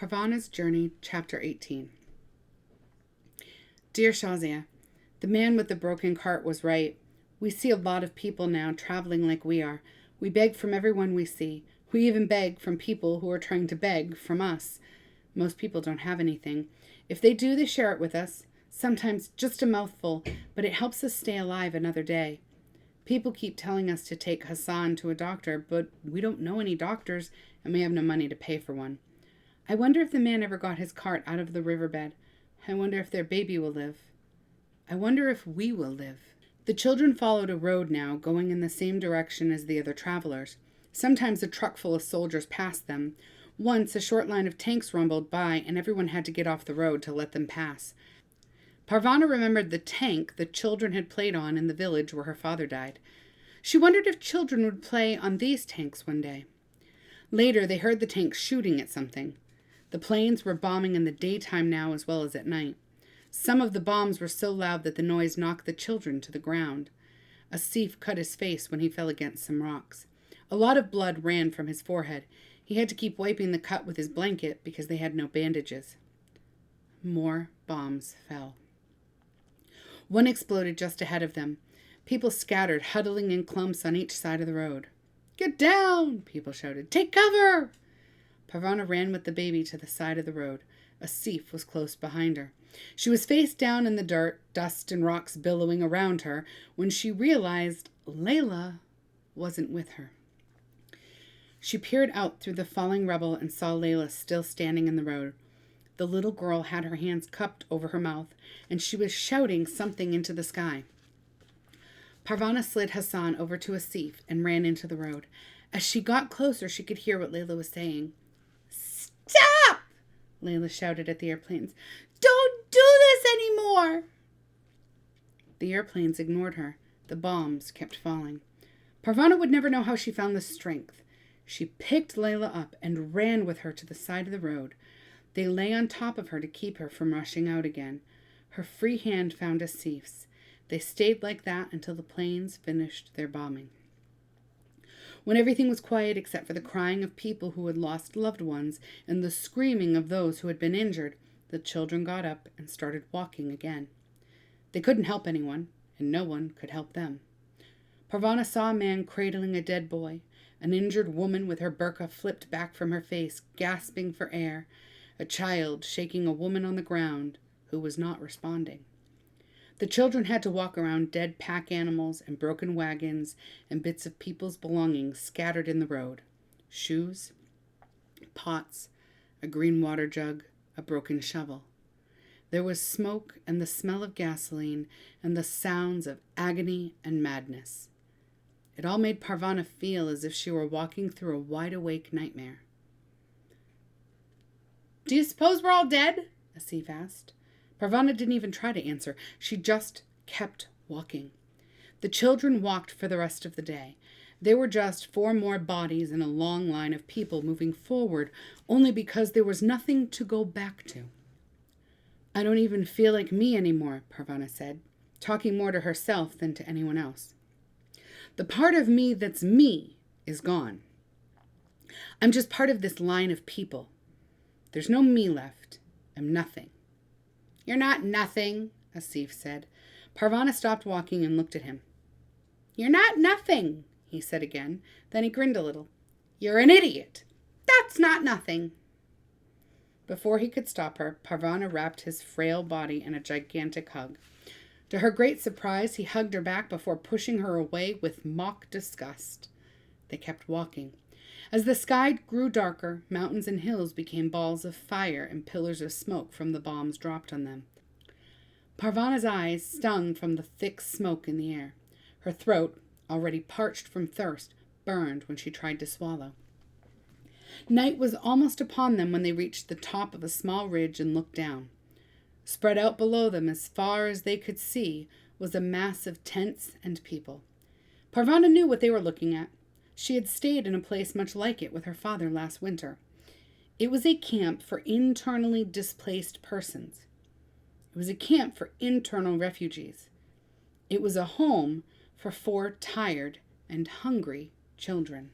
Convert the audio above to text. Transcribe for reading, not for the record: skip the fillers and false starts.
Parvana's Journey, Chapter 18. Dear Shazia, the man with the broken cart was right. We see a lot of people now traveling like we are. We beg from everyone we see. We even beg from people who are trying to beg from us. Most people don't have anything. If they do, they share it with us. Sometimes just a mouthful, but it helps us stay alive another day. People keep telling us to take Hassan to a doctor, but we don't know any doctors, and we have no money to pay for one. I wonder if the man ever got his cart out of the riverbed. I wonder if their baby will live. I wonder if we will live. The children followed a road now, going in the same direction as the other travelers. Sometimes a truck full of soldiers passed them. Once a short line of tanks rumbled by, and everyone had to get off the road to let them pass. Parvana remembered the tank the children had played on in the village where her father died. She wondered if children would play on these tanks one day. Later, they heard the tanks shooting at something. The planes were bombing in the daytime now as well as at night. Some of the bombs were so loud that the noise knocked the children to the ground. Asif cut his face when he fell against some rocks. A lot of blood ran from his forehead. He had to keep wiping the cut with his blanket because they had no bandages. More bombs fell. One exploded just ahead of them. People scattered, huddling in clumps on each side of the road. "Get down!" people shouted. "Take cover!" Parvana ran with the baby to the side of the road. Asif was close behind her. She was face down in the dirt, dust and rocks billowing around her, when she realized Layla wasn't with her. She peered out through the falling rubble and saw Layla still standing in the road. The little girl had her hands cupped over her mouth, and she was shouting something into the sky. Parvana slid Hassan over to Asif and ran into the road. As she got closer, she could hear what Layla was saying. "Stop!" Layla shouted at the airplanes. "Don't do this anymore!" The airplanes ignored her. The bombs kept falling. Parvana would never know how she found the strength. She picked Layla up and ran with her to the side of the road. They lay on top of her to keep her from rushing out again. Her free hand found Asif's. They stayed like that until the planes finished their bombing. When everything was quiet except for the crying of people who had lost loved ones and the screaming of those who had been injured, the children got up and started walking again. They couldn't help anyone, and no one could help them. Parvana saw a man cradling a dead boy, an injured woman with her burqa flipped back from her face, gasping for air, a child shaking a woman on the ground who was not responding. The children had to walk around dead pack animals and broken wagons and bits of people's belongings scattered in the road. Shoes, pots, a green water jug, a broken shovel. There was smoke and the smell of gasoline and the sounds of agony and madness. It all made Parvana feel as if she were walking through a wide-awake nightmare. "Do you suppose we're all dead?" Asif asked. Parvana didn't even try to answer. She just kept walking. The children walked for the rest of the day. There were just 4 more bodies in a long line of people moving forward, only because there was nothing to go back to. "I don't even feel like me anymore," Parvana said, talking more to herself than to anyone else. "The part of me that's me is gone. I'm just part of this line of people. There's no me left. I'm nothing." "You're not nothing," Asif said. Parvana stopped walking and looked at him. "You're not nothing," he said again. Then he grinned a little. "You're an idiot. That's not nothing." Before he could stop her, Parvana wrapped his frail body in a gigantic hug. To her great surprise, he hugged her back before pushing her away with mock disgust. They kept walking. As the sky grew darker, mountains and hills became balls of fire and pillars of smoke from the bombs dropped on them. Parvana's eyes stung from the thick smoke in the air. Her throat, already parched from thirst, burned when she tried to swallow. Night was almost upon them when they reached the top of a small ridge and looked down. Spread out below them as far as they could see was a mass of tents and people. Parvana knew what they were looking at. She had stayed in a place much like it with her father last winter. It was a camp for internally displaced persons. It was a camp for internal refugees. It was a home for 4 tired and hungry children.